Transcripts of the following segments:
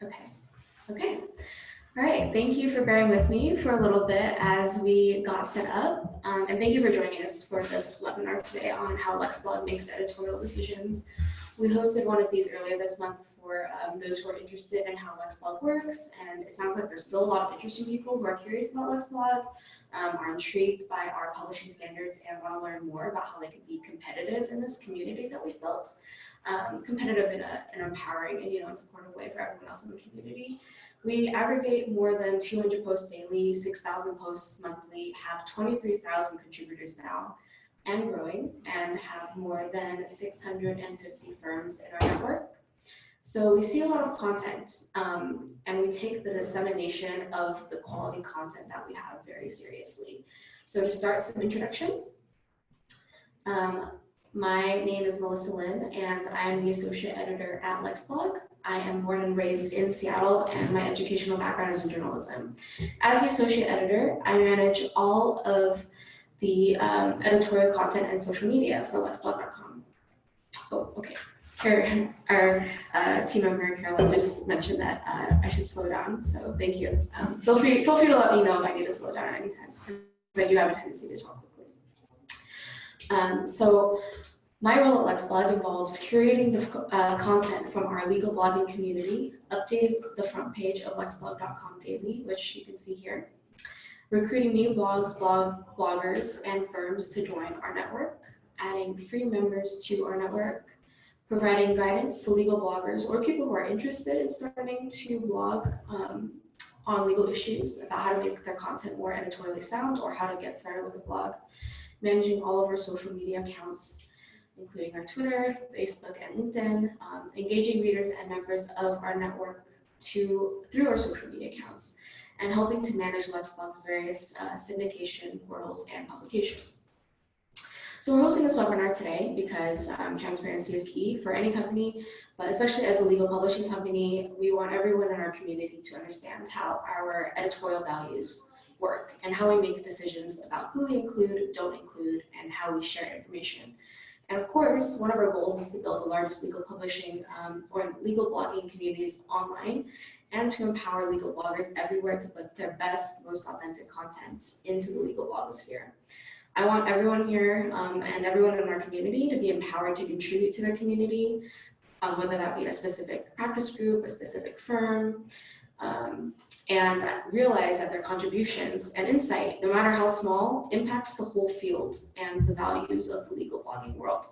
Okay. All right. Thank you for bearing with me for a little bit as we got set up. And thank you for joining us for this webinar today on how LexBlog makes editorial decisions. We hosted one of these earlier this month for those who are interested in how LexBlog works. And it sounds like there's still a lot of interesting people who are curious about LexBlog, are intrigued by our publishing standards, and want to learn more about how they can be competitive in this community that we've built. Competitive in an empowering and and supportive way for everyone else in the community. We aggregate more than 200 posts daily, 6,000 posts monthly, have 23,000 contributors now and growing, and have more than 650 firms in our network. So we see a lot of content, and we take the dissemination of the quality content that we have very seriously. So to start, some introductions. My name is Melissa Lynn, and I am the associate editor at LexBlog. I am born and raised in Seattle, and my educational background is in journalism. As the associate editor, I manage all of the editorial content and social media for LexBlog.com. Oh, okay. Our team member Caroline just mentioned that I should slow down, so thank you. Feel free to let me know if I need to slow down at any time, because I do have a tendency to talk quickly. So my role at LexBlog involves curating the content from our legal blogging community, updating the front page of LexBlog.com daily, which you can see here, recruiting new bloggers, and firms to join our network, adding free members to our network, providing guidance to legal bloggers or people who are interested in starting to blog on legal issues about how to make their content more editorially sound or how to get started with a blog, managing all of our social media accounts, including our Twitter, Facebook, and LinkedIn, engaging readers and members of our network through our social media accounts, and helping to manage LexBlog's various syndication portals and publications. So we're hosting this webinar today because transparency is key for any company, but especially as a legal publishing company, we want everyone in our community to understand how our editorial values work and how we make decisions about who we include, don't include, and how we share information. And of course, one of our goals is to build the largest legal publishing or legal blogging communities online, and to empower legal bloggers everywhere to put their best, most authentic content into the legal blogosphere. I want everyone here and everyone in our community to be empowered to contribute to their community, whether that be a specific practice group, a specific firm, and realize that their contributions and insight, no matter how small, impacts the whole field and the values of the legal blogging world.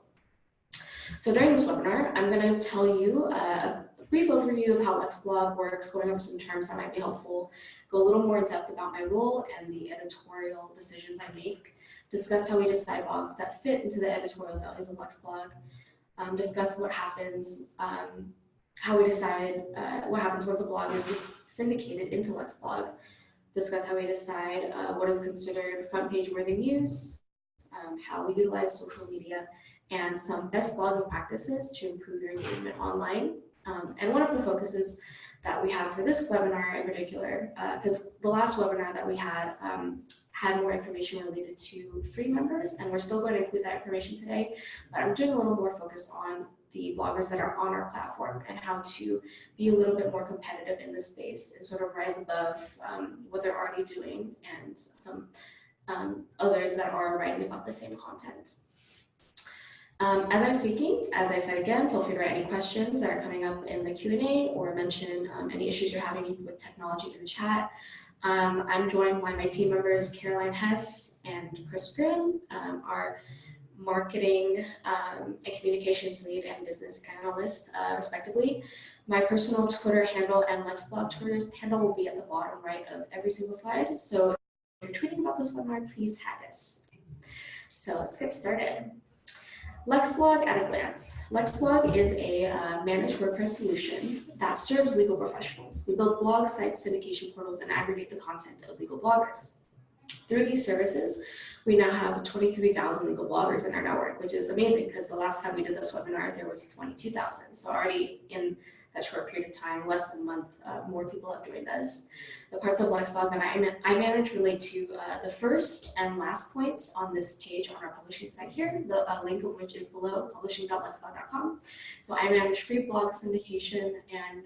So during this webinar, I'm going to tell you a brief overview of how LexBlog works, going over some terms that might be helpful, go a little more in depth about my role and the editorial decisions I make, discuss how we decide blogs that fit into the editorial values of LexBlog, discuss what happens, how we decide what happens once a blog is syndicated into LexBlog, discuss how we decide what is considered front page worthy news, how we utilize social media, and some best blogging practices to improve your engagement online. And one of the focuses that we have for this webinar in particular, because the last webinar that we had more information related to free members, and we're still going to include that information today, but I'm doing a little more focus on the bloggers that are on our platform and how to be a little bit more competitive in this space and sort of rise above what they're already doing and some others that are writing about the same content. As I'm speaking, as I said again, feel free to write any questions that are coming up in the Q&A or mention any issues you're having with technology in the chat. I'm joined by my team members, Caroline Hess and Chris Grimm, our marketing and communications lead and business analyst, respectively. My personal Twitter handle and LexBlog Twitter handle will be at the bottom right of every single slide. So if you're tweeting about this webinar, please tag us. So let's get started. LexBlog at a glance. LexBlog is a managed WordPress solution that serves legal professionals. We build blog sites, syndication portals, and aggregate the content of legal bloggers. Through these services, we now have 23,000 legal bloggers in our network, which is amazing because the last time we did this webinar, there was 22,000. So already in that short period of time, less than a month, more people have joined us. The parts of LexBlog that I manage relate to the first and last points on this page on our publishing site here, the link of which is below, publishing.lexblog.com. So I manage free blog syndication and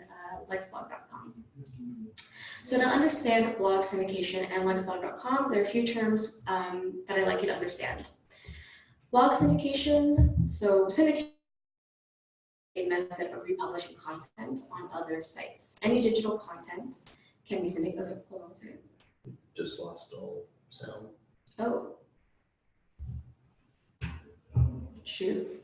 lexblog.com. So to understand blog syndication and lexblog.com, there are a few terms that I'd like you to understand. Blog syndication, so syndication a method of republishing content on other sites. Any digital content can be syndicated. Okay, hold on a second. Just lost all sound. Oh. Shoot.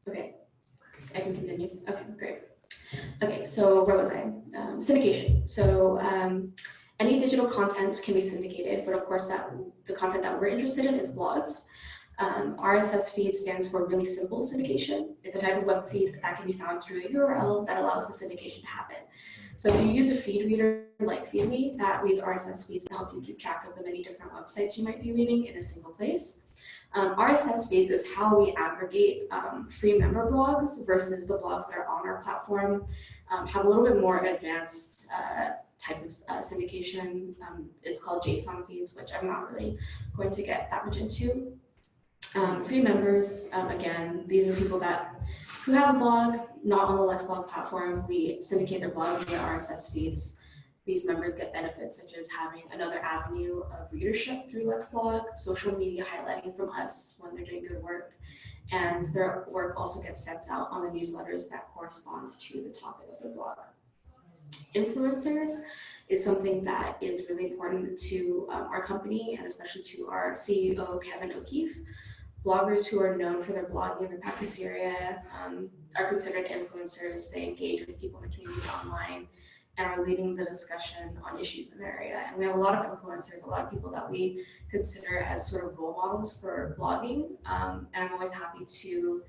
Okay, I can continue. Okay, great. Okay, so where was I? Syndication. So any digital content can be syndicated, but of course the content that we're interested in is blogs. RSS feed stands for really simple syndication. It's a type of web feed that can be found through a URL that allows the syndication to happen. So if you use a feed reader like Feedly that reads RSS feeds to help you keep track of the many different websites you might be reading in a single place. RSS feeds is how we aggregate free member blogs versus the blogs that are on our platform, have a little bit more advanced type of syndication. It's called JSON feeds, which I'm not really going to get that much into. Free members, again, these are people who have a blog, not on the LexBlog platform. We syndicate their blogs via RSS feeds. These members get benefits such as having another avenue of readership through LexBlog, social media highlighting from us when they're doing good work, and their work also gets sent out on the newsletters that correspond to the topic of their blog. Influencers is something that is really important to our company and especially to our CEO, Kevin O'Keefe. Bloggers who are known for their blogging in the practice area are considered influencers. They engage with people in the community online and are leading the discussion on issues in their area. And we have a lot of influencers, a lot of people that we consider as sort of role models for blogging. And I'm always happy to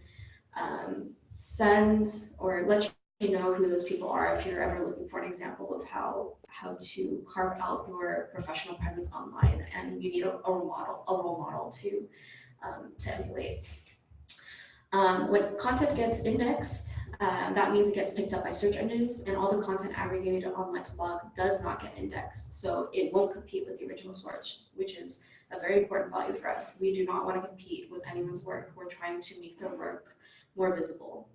send or let you know who those people are if you're ever looking for an example of how to carve out your professional presence online and you need a role model to emulate. When content gets indexed, that means it gets picked up by search engines, and all the content aggregated on LexBlog does not get indexed, so it won't compete with the original source, which is a very important value for us. We do not want to compete with anyone's work. We're trying to make their work more visible.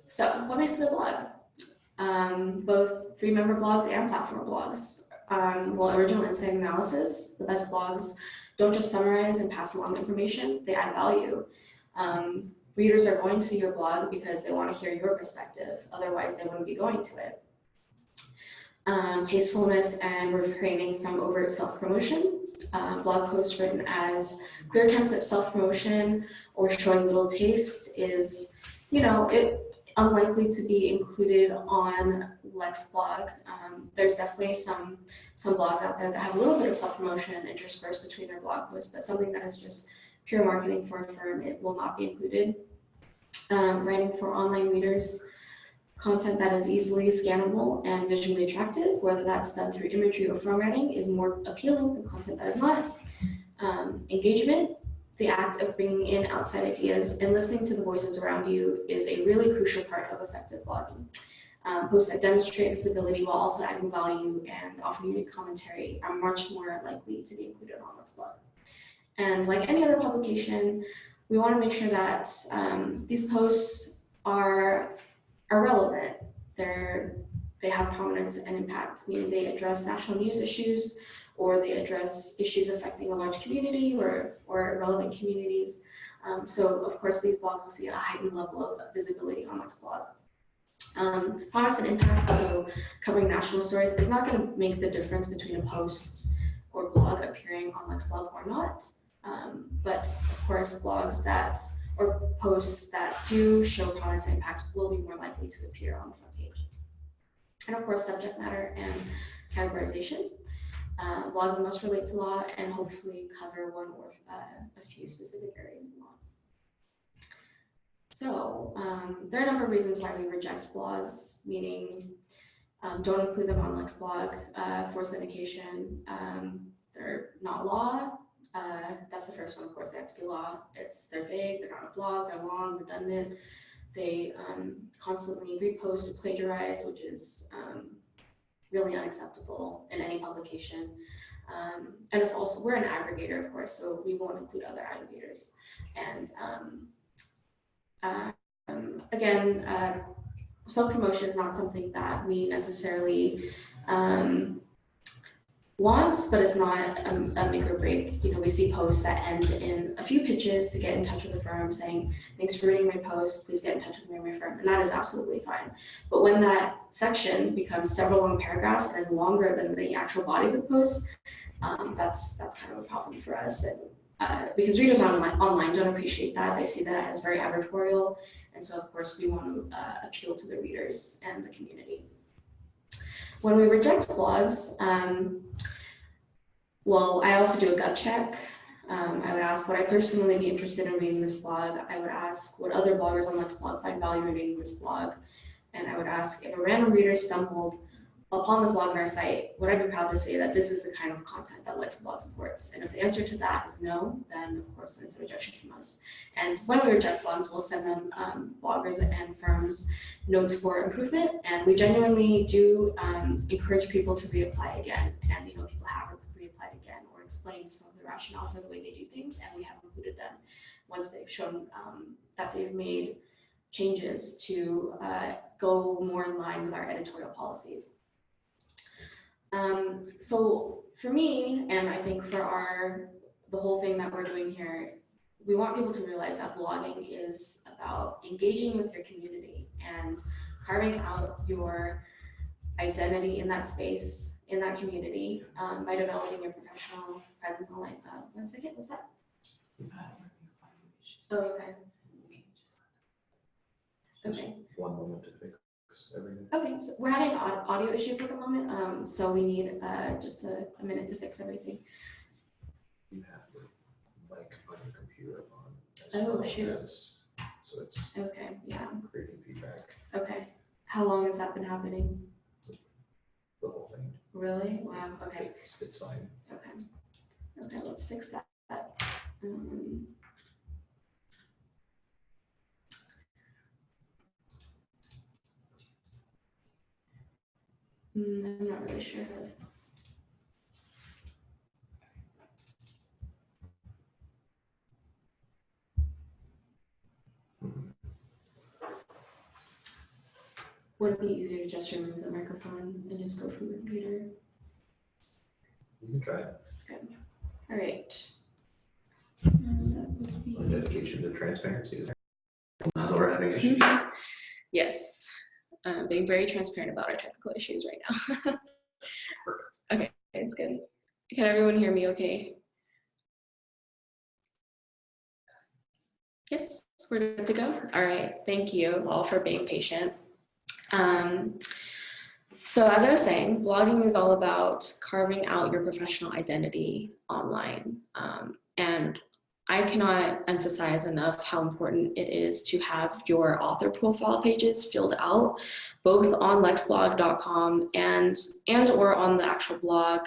So what makes it a blog? Both free member blogs and platform blogs. Well, original insight analysis, the best blogs don't just summarize and pass along information, they add value. Readers are going to your blog because they want to hear your perspective, otherwise they wouldn't be going to it. Tastefulness and refraining from overt self-promotion. Blog posts written as clear attempts at self-promotion or showing little taste is, unlikely to be included on LexBlog. There's definitely some blogs out there that have a little bit of self-promotion interspersed between their blog posts, but something that is just pure marketing for a firm, it will not be included. Writing for online readers, content that is easily scannable and visually attractive, whether that's done through imagery or formatting, is more appealing than content that is not. Engagement, the act of bringing in outside ideas and listening to the voices around you, is a really crucial part of effective blogging. Posts that demonstrate this ability while also adding value and offering unique commentary are much more likely to be included on LexBlog. And like any other publication, we want to make sure that these posts are relevant. They have prominence and impact, meaning they address national news issues, or they address issues affecting a large community or relevant communities. So of course, these blogs will see a heightened level of visibility on LexBlog. Promise and impact, so covering national stories, is not going to make the difference between a post or blog appearing on LexBlog or not. But of course, blogs or posts that do show promise and impact will be more likely to appear on the front page. And of course, subject matter and categorization. Blogs must relate to law and hopefully cover one or a few specific areas of law. So there are a number of reasons why we reject blogs, meaning don't include them on LexBlog for syndication. They're not law. That's the first one, of course. They have to be law. They're vague, they're not a blog, they're long, redundant. They constantly repost or plagiarize, which is really unacceptable in any publication. And if also, we're an aggregator, of course, so we won't include other aggregators. And again, self-promotion is not something that we necessarily want, but it's not a make or break. You know, we see posts that end in a few pitches to get in touch with the firm saying, thanks for reading my post, please get in touch with me or my firm, and that is absolutely fine. But when that section becomes several long paragraphs and is longer than the actual body of the post, that's kind of a problem for us. And because readers online don't appreciate that. They see that as very advertorial. And so, of course, we want to appeal to the readers and the community. When we reject blogs, well, I also do a gut check. I would ask, would I personally be interested in reading this blog? I would ask, would other bloggers on LexBlog find value in reading this blog? And I would ask, if a random reader stumbled upon this blog on our site, would I be proud to say that this is the kind of content that LexBlog supports? And if the answer to that is no, then of course then it's a rejection from us. And when we reject blogs, we'll send them bloggers and firms notes for improvement. And we genuinely do encourage people to reapply again. And people have reapplied again or explained some of the rationale for the way they do things, and we have included them once they've shown that they've made changes to go more in line with our editorial policies. So for me, and I think for the whole thing that we're doing here, we want people to realize that blogging is about engaging with your community and carving out your identity in that space, in that community, by developing your professional presence online. 1 second, what's that? Oh, okay. Okay. One moment to fix everything. Okay, so we're having audio issues at the moment, so we need just a minute to fix everything. You have the mic on your computer on. Oh, shoot. So it's Okay, yeah. creating feedback. Okay. How long has that been happening? The whole thing. Really? Wow. Okay. It's fine. Okay. Okay, let's fix that. I'm not really sure. Would it be easier to just remove the microphone and just go from the computer? You can try it. Okay. All right. Our dedication to transparency is we're having issues. Yes. Being very transparent about our technical issues right now. Okay, it's good. Can everyone hear me okay? Yes, we're good to go. All right, thank you all for being patient. So as I was saying, blogging is all about carving out your professional identity online. And I cannot emphasize enough how important it is to have your author profile pages filled out, both on lexblog.com and or on the actual blog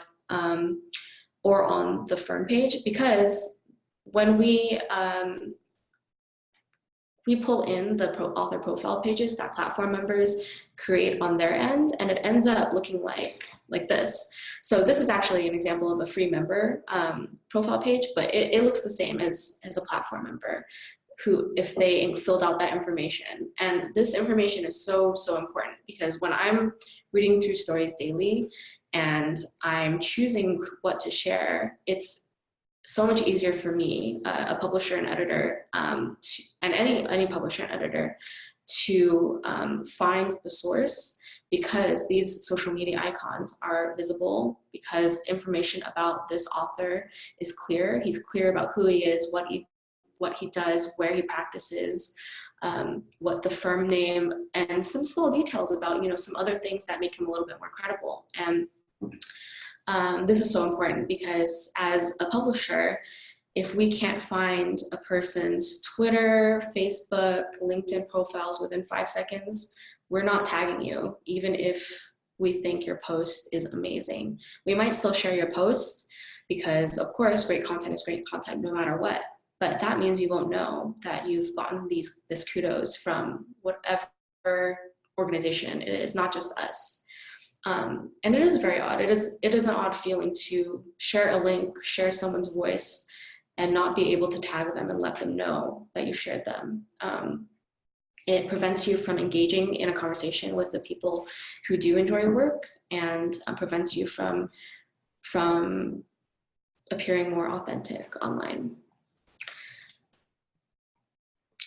or on the firm page, because when we pull in the author profile pages that platform members create on their end, and it ends up looking like this. So this is actually an example of a free member profile page, but it looks the same as a platform member who, if they filled out that information. And this information is so important, because when I'm reading through stories daily and I'm choosing what to share, it's so much easier for me, a publisher and editor, and any publisher and editor, to find the source, because these social media icons are visible, because information about this author is clear. He's clear about who he is, what he does, where he practices, what the firm name, and some small details about some other things that make him a little bit more credible. And This is so important because as a publisher, if we can't find a person's Twitter, Facebook, LinkedIn profiles within 5 seconds, we're not tagging you, even if we think your post is amazing. We might still share your post because, of course, great content is great content no matter what. But that means you won't know that you've gotten this kudos from whatever organization it is, not just us. And it is very odd. It is an odd feeling to share a link, share someone's voice, and not be able to tag them and let them know that you shared them. It prevents you from engaging in a conversation with the people who do enjoy your work, and prevents you from appearing more authentic online.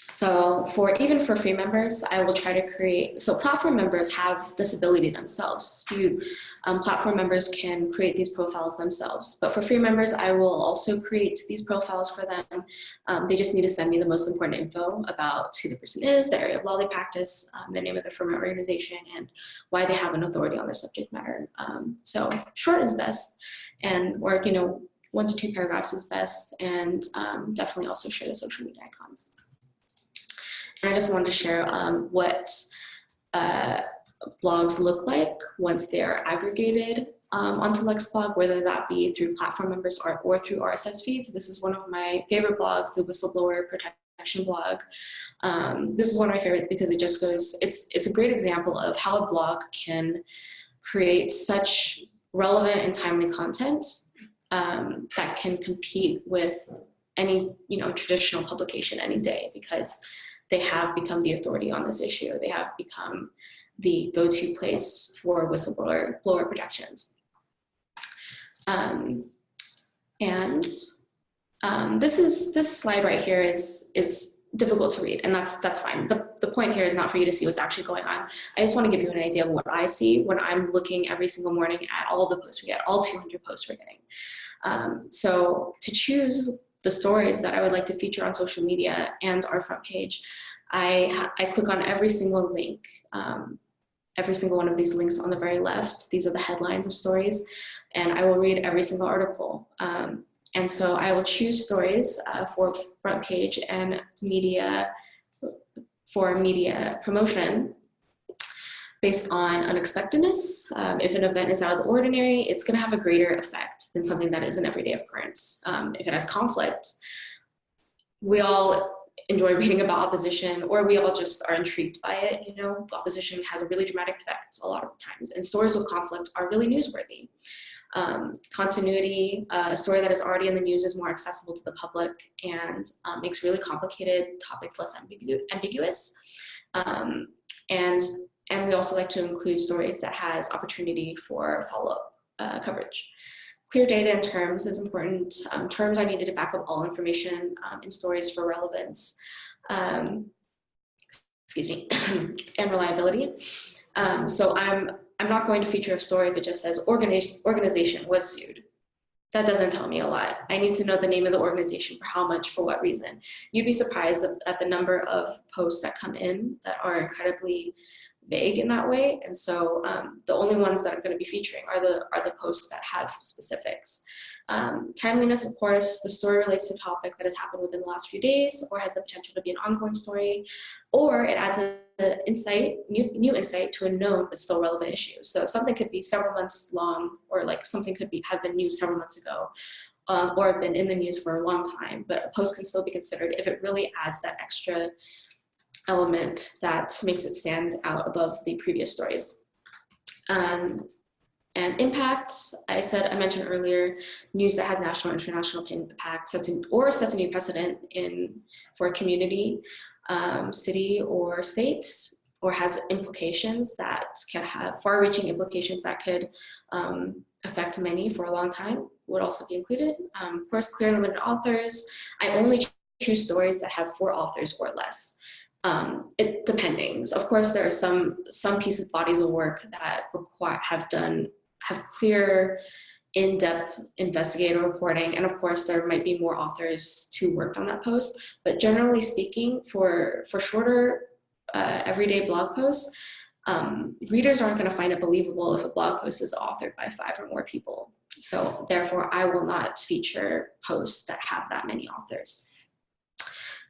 So even for free members, I will try to create, so platform members have this ability themselves. Platform members can create these profiles themselves, but for free members, I will also create these profiles for them. They just need to send me the most important info about who the person is, the area of law they practice, the name of their firm or organization, and why they have an authority on their subject matter. So short is best, and or 1 to 2 paragraphs is best, and definitely also share the social media icons. And I just wanted to share what blogs look like once they're aggregated onto LexBlog, whether that be through platform members or through RSS feeds. This is one of my favorite blogs, the Whistleblower Protection blog. This is one of my favorites because it just goes, it's a great example of how a blog can create such relevant and timely content that can compete with any traditional publication any day, because they have become the authority on this issue. They have become the go-to place for whistleblower protections. This slide right here is difficult to read, and that's fine. The point here is not for you to see what's actually going on. I just want to give you an idea of what I see when I'm looking every single morning at all the posts we get, all 200 posts we're getting. So to choose the stories that I would like to feature on social media and our front page, I click on every single link, every single one of these links on the very left. These are the headlines of stories, and I will read every single article. And so I will choose stories for front page and media, for media promotion, based on unexpectedness. If an event is out of the ordinary, it's going to have a greater effect than something that is an everyday occurrence. If it has conflict, we all enjoy reading about opposition, or we all just are intrigued by it. Opposition has a really dramatic effect a lot of times, and stories with conflict are really newsworthy. Continuity, a story that is already in the news, is more accessible to the public and makes really complicated topics less ambiguous. And we also like to include stories that has opportunity for follow-up coverage. Clear data and terms is important. Terms, I needed to back up all information in stories for relevance, excuse me, and reliability. So I'm not going to feature a story if it just says organization was sued. That doesn't tell me a lot. I need to know the name of the organization, for how much, for what reason. You'd be surprised at the number of posts that come in that are incredibly vague in that way, and so the only ones that I'm going to be featuring are the posts that have specifics. Timeliness, of course, the story relates to a topic that has happened within the last few days, or has the potential to be an ongoing story, or it adds an insight, new insight to a known but still relevant issue. So something could be several months long, or like something could have been news several months ago, or have been in the news for a long time, but a post can still be considered if it really adds that extra element that makes it stand out above the previous stories. And impacts, I mentioned earlier, news that has national or international impact sets a new precedent for a community, city, or state, or has implications that can have far-reaching implications that could affect many for a long time, would also be included. Of course, clear and limited authors. I only choose stories that have 4 authors or less. It depending. Of course, there are some pieces, bodies of work that have clear, in-depth investigative reporting, and of course there might be more authors who worked on that post. But generally speaking, for shorter, everyday blog posts, readers aren't going to find it believable if a blog post is authored by 5 or more people. So therefore, I will not feature posts that have that many authors.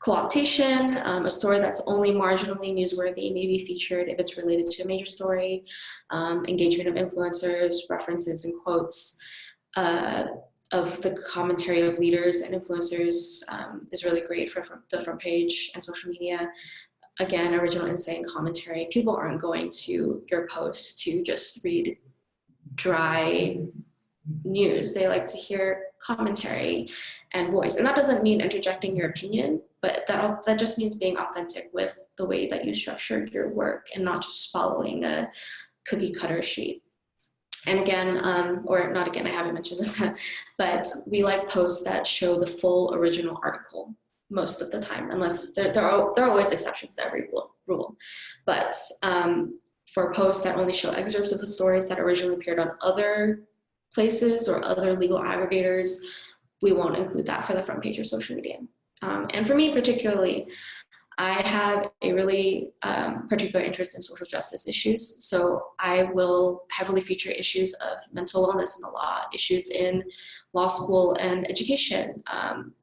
Co-optation, a story that's only marginally newsworthy may be featured if it's related to a major story. Engagement of influencers, references and quotes of the commentary of leaders and influencers is really great for the front page and social media. Again, original insight and commentary. People aren't going to your post to just read dry news. They like to hear commentary and voice. And that doesn't mean interjecting your opinion, but that just means being authentic with the way that you structure your work and not just following a cookie cutter sheet. And again, or not again, I haven't mentioned this, but we like posts that show the full original article most of the time, unless there are always exceptions to every rule. But for posts that only show excerpts of the stories that originally appeared on other places or other legal aggregators, we won't include that for the front page or social media. And for me particularly, I have a really particular interest in social justice issues. So I will heavily feature issues of mental wellness in the law, issues in law school and education,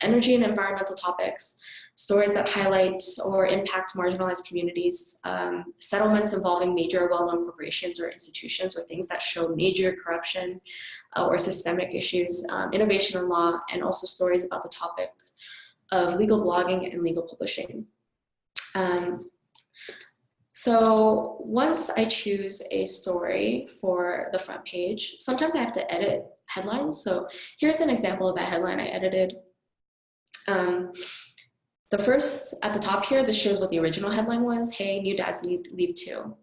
energy and environmental topics, stories that highlight or impact marginalized communities, settlements involving major well-known corporations or institutions, or things that show major corruption or systemic issues, innovation in law, and also stories about the topic of legal blogging and legal publishing. So once I choose a story for the front page, sometimes I have to edit headlines. So here's an example of a headline I edited. The first at the top here, this shows what the original headline was. Hey, new dads leave too.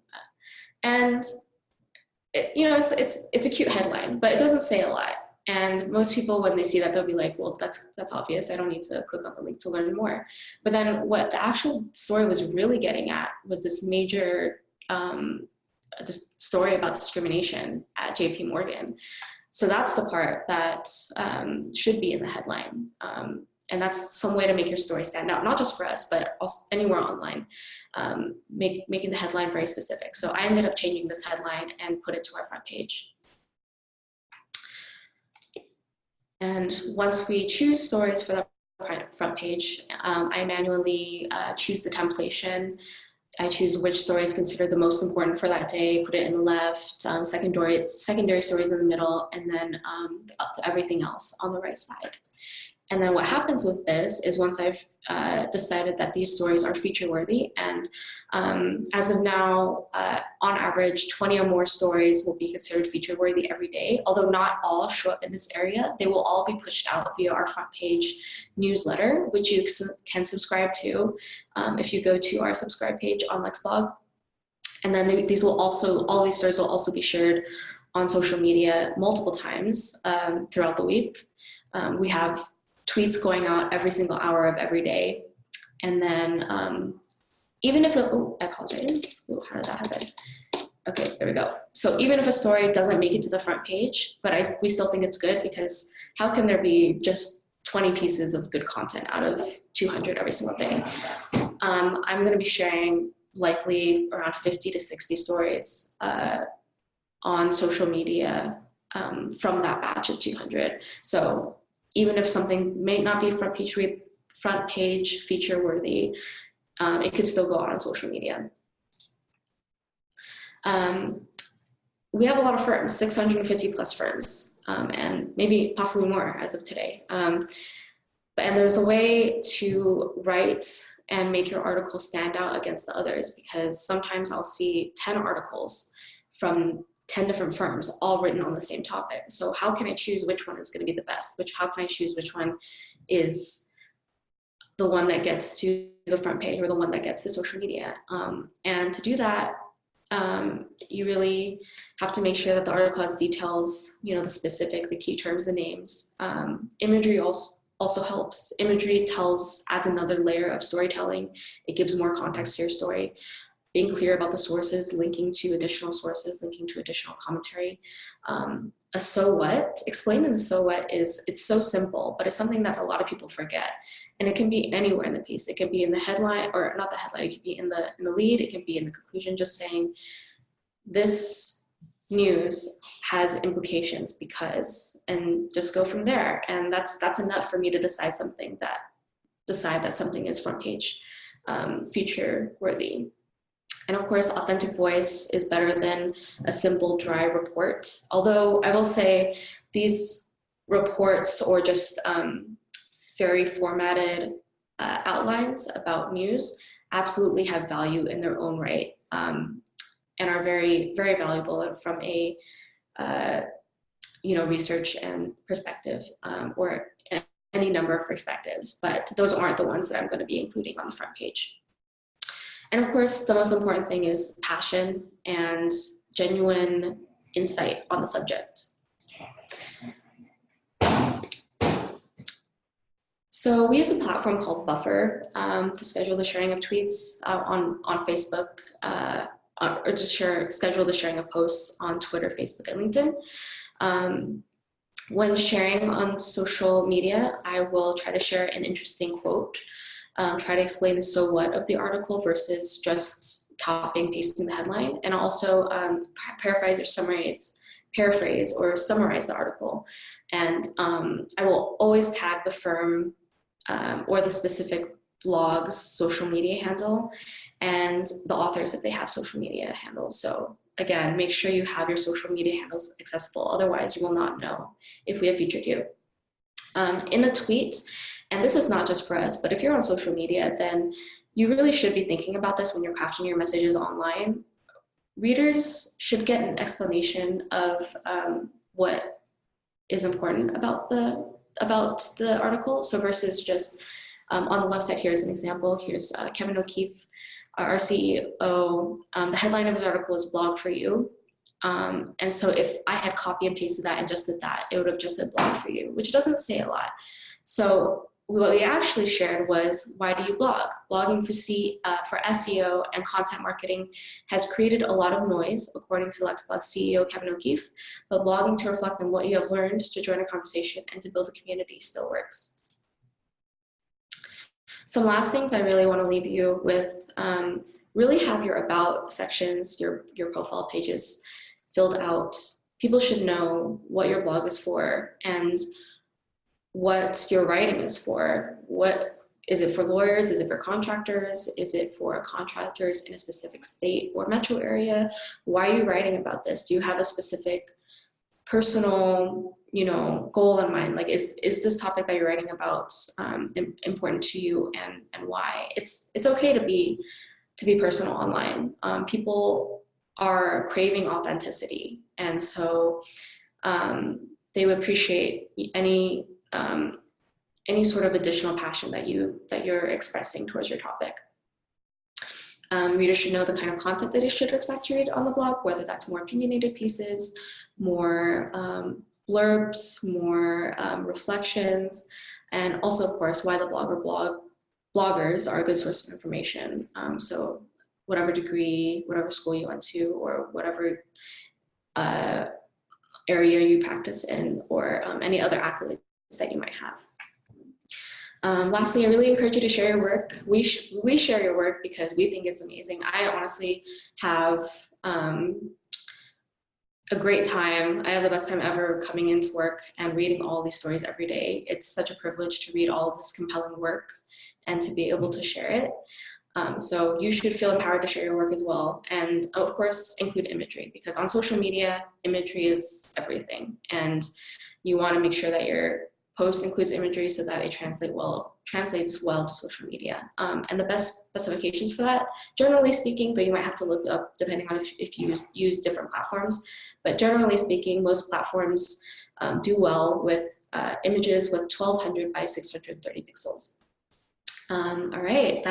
And it's a cute headline, but it doesn't say a lot. And most people, when they see that, they'll be like, well, that's obvious. I don't need to click on the link to learn more. But then what the actual story was really getting at was this major this story about discrimination at JP Morgan. So that's the part that should be in the headline. And that's some way to make your story stand out, not just for us, but also anywhere online, making the headline very specific. So I ended up changing this headline and put it to our front page. And once we choose stories for the front page, I manually choose the templation. I choose which story is considered the most important for that day, put it in the left, secondary stories in the middle, and then everything else on the right side. And then what happens with this is once I've decided that these stories are feature-worthy, and as of now, on average, 20 or more stories will be considered feature-worthy every day. Although not all show up in this area, they will all be pushed out via our front page newsletter, which you can subscribe to if you go to our subscribe page on LexBlog. And then all these stories will also be shared on social media multiple times throughout the week. We have tweets going out every single hour of every day. And then even if, I apologize, how did that happen? Okay, there we go. So even if a story doesn't make it to the front page, but we still think it's good, because how can there be just 20 pieces of good content out of 200 every single day? I'm gonna be sharing likely around 50 to 60 stories on social media from that batch of 200. So even if something may not be front page feature worthy, it could still go on social media. We have a lot of firms, 650 plus firms, and maybe possibly more as of today. And there's a way to write and make your article stand out against the others, because sometimes I'll see 10 articles from 10 different firms all written on the same topic. So how can I choose which one is going to be the best? How can I choose which one is the one that gets to the front page or the one that gets to social media? And to do that, you really have to make sure that the article has details, the key terms, the names. Imagery also helps. Imagery adds another layer of storytelling. It gives more context to your story. Being clear about the sources, linking to additional sources, linking to additional commentary. A so what, explaining the so what it's so simple, but it's something that a lot of people forget. And it can be anywhere in the piece. It can be in the headline, or not the headline, it can be in the lead, it can be in the conclusion, just saying this news has implications because, and just go from there. And that's enough for me to decide that something is front page feature worthy. And of course, authentic voice is better than a simple dry report. Although I will say these reports or just very formatted outlines about news absolutely have value in their own right, and are very, very valuable from a research and perspective, or any number of perspectives, but those aren't the ones that I'm going to be including on the front page. And of course, the most important thing is passion and genuine insight on the subject. So we use a platform called Buffer to schedule the sharing of tweets on Facebook, or to schedule the sharing of posts on Twitter, Facebook, and LinkedIn. When sharing on social media, I will try to share an interesting quote, try to explain the so what of the article versus just copying and pasting the headline, and also paraphrase or summarize the article. And I will always tag the firm or the specific blog's social media handle and the authors if they have social media handles. So again, make sure you have your social media handles accessible. Otherwise, you will not know if we have featured you. In a tweet, and this is not just for us, but if you're on social media, then you really should be thinking about this when you're crafting your messages online. Readers should get an explanation of what is important about the article. So versus just on the left side, here's an example. Here's Kevin O'Keefe, our CEO. The headline of his article is "Blog for You." And so if I had copy and pasted that and just did that, it would have just said "Blog for You," which doesn't say a lot. So what we actually shared was, why do you blog? Blogging for SEO and content marketing has created a lot of noise, according to LexBlog CEO Kevin O'Keefe, but blogging to reflect on what you have learned, to join a conversation, and to build a community still works. Some last things I really want to leave you with, really have your about sections, your profile pages filled out. People should know what your blog is for and what your writing is for. What is it for? Lawyers? Is it for contractors? Is it for contractors in a specific state or metro area? Why are you writing about this? Do you have a specific personal, goal in mind? Like, is this topic that you're writing about important to you, and why? It's okay to be personal online. People are craving authenticity, and so they would appreciate any sort of additional passion that you're expressing towards your topic. Readers should know the kind of content that they should expect to read on the blog, whether that's more opinionated pieces, more blurbs, more reflections, and also, of course, why the bloggers are a good source of information. So whatever degree, whatever school you went to, or whatever area you practice in, or any other accolades that you might have. Lastly, I really encourage you to share your work. We share your work because we think it's amazing. I honestly have a great time. I have the best time ever coming into work and reading all these stories every day. It's such a privilege to read all of this compelling work and to be able to share it. So you should feel empowered to share your work as well. And of course, include imagery, because on social media, imagery is everything. And you want to make sure that your post includes imagery so that it translates well to social media. And the best specifications for that, generally speaking, though you might have to look up depending on if you use different platforms, but generally speaking, most platforms do well with images with 1200 by 630 pixels. All right,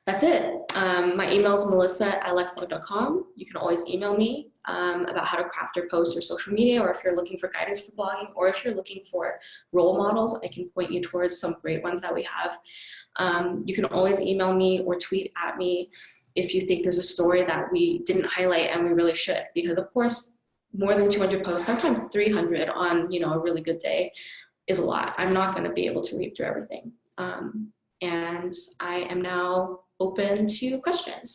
that's it. My email is melissa@lexblog.com. You can always email me about how to craft your posts or social media, or if you're looking for guidance for blogging, or if you're looking for role models, I can point you towards some great ones that we have. You can always email me or tweet at me if you think there's a story that we didn't highlight and we really should, because of course, more than 200 posts, sometimes 300 on a really good day is a lot. I'm not going to be able to read through everything. And I am now open to questions.